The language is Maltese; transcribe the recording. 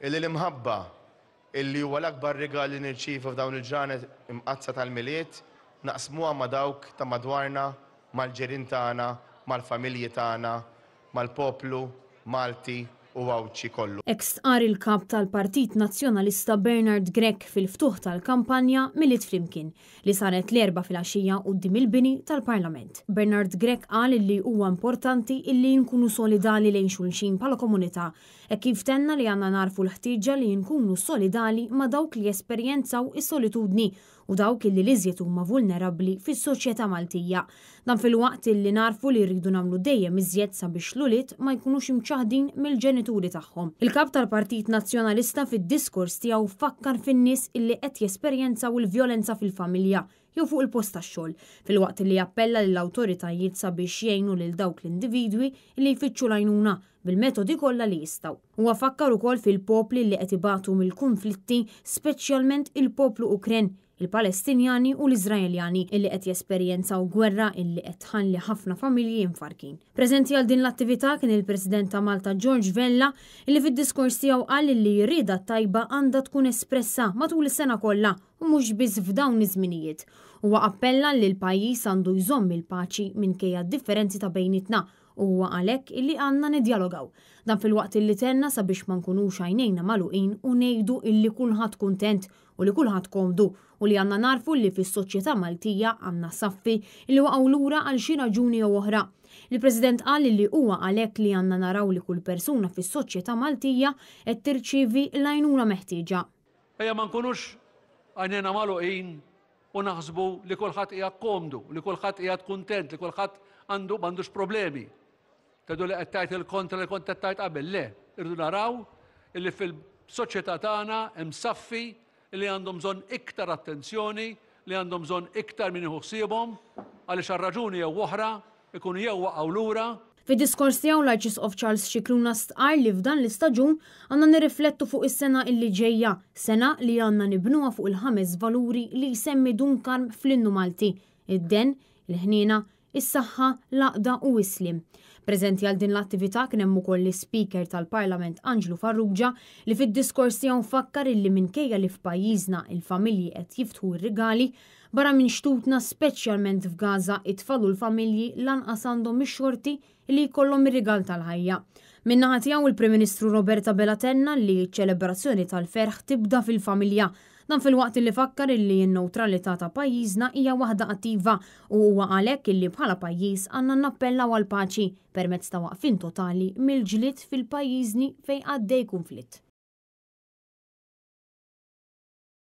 illi l-imħabba illi huwa l-akbar rigal li nirċievu f'dawn il-ġranet imqazza tal-miliet naqsmuha ma' dawk ta' madwarna, mal-ġirien tagħna, mal-familji tagħna, mal-poplu Malti u Għawċi kollu. Qar il-kap tal-Partit Nazzjonalista Bernard Grech fil-ftuħ tal-kampanja Miliet Flimkien li saret l-4 filgħaxija quddiem il-bini tal-Parlament. Bernard Grech qal li huwa importanti illi nkunu solidali lejn xulxin bħala komunità e kif tenna li għandna narfu l-ħtieġa li nkunu solidali ma' dawk li jesperjenzaw is-solitudni u dawk illi l-iżjed huma vulnerabbli fis-soċjetà Maltija. Dan fil-waqt illi narfu li rridu nagħmlu dejjem iżjed sabiex l-ulied ma jkunux imċaħdin mill-ġenituri tagħhom. Il-kap tal-Partit Nazzjonalista fid-diskors tiegħu fakkar fin-nies illi qed jesperjenzaw il-vjolenza fil-familja jew fuq il-post tax-xogħol, filwaqt li jappella lill-awtoritajiet sabiex jgħinu lil dawk l-individwi li jfittxu l-għajnuna bil-metodi kollha li jistgħu. Huwa fakkar ukoll fil-popli li qed ibatu mill-konflitti, speċjalment il-poplu Ukren, il-Palestinjani u l-Iżraeljani illi qed jesperjenzaw gwerra illi qed tħalli ħafna familji mfarkin. Preżenti għal din l-attività kien il-President ta' Malta George Vella illi fid-diskors tiegħu qal li r-rieda tajba għandha tkun espressa matul is-sena kollha u mhux biss f'dawn iż-żminijiet. Huwa appella li l-pajjiż għandu jżomm il-paċi minkejja d-differenzi ta' bejnietna u huwa għalhekk illi għandna nidjalogaw. Dan fil-waqt illi tenna sabiex ma nkunux għajnejna magħluqin u ngħidu illi kulħadd kuntent u li kulħadd komdu u li għandna narfu li fis-soċjetà Maltija għandna saffi li waqgħu lura għal xi raġuni jew oħra. Il-President qal li huwa għalhekk li għandna naraw li kull persuna fis-soċjetà Maltija qed tirċievi l-għajnuna meħtieġa. Ejja ma nkunux għajnejna magħluqin u naħsbu li kulħadd qiegħed komdu, li kulħadd qiegħed kuntent, li kulħadd m'għandux problemi. Tedu li qed tgħid il-kontra li kont qed tgħid qabel, le, irdu naraw illi fil-soċjetà tagħna hemm saffi li għandhom bżonn iktar attenzjoni, li għandhom bżonn iktar min jieħu ħsiebhom għaliex għar-raġuni jew oħra ikunu jew waqgħu lura. Fid-diskors tiegħu l-Arċisqof Charles Scicluna stqarr li f'dan l-istaġun għandna nirriflettu fuq is-sena illi ġejja, sena li għandna nibnuha fuq il-5 valuri li jsemmi Dunkarm fl-innu Malti: id-den, il-ħniena, is-saħħa, l-għaqda u islim. Preżenti għal din l-attività kien hemm ukoll l-Speaker tal-Parlament Angelo Farrugia li fid-diskors tiegħu fakkar illi minkejja li f'pajjiżna il-familji qed jiftħu r-rigali, barra minn xtutna speċjalment f'Gaza it-tfal u l-familji lanqas għandhom ix-xorti li jkollhom ir-rigal tal-ħajja. Min-naħa tiegħu il-Prim Ministru Roberta Bellatenna li ċ-ċelebrazzjoni tal-ferħ tibda fil-familja. Dan fil-waqt li fakkar illi n-neutralità ta' pajjiżna hija waħda attiva u huwa għalhekk illi bħala pajjiż għandna nappellaw għal paċi permezz ta' waqfien totali mill-ġlied fil-pajjiżni fejn għaddej kunflitt.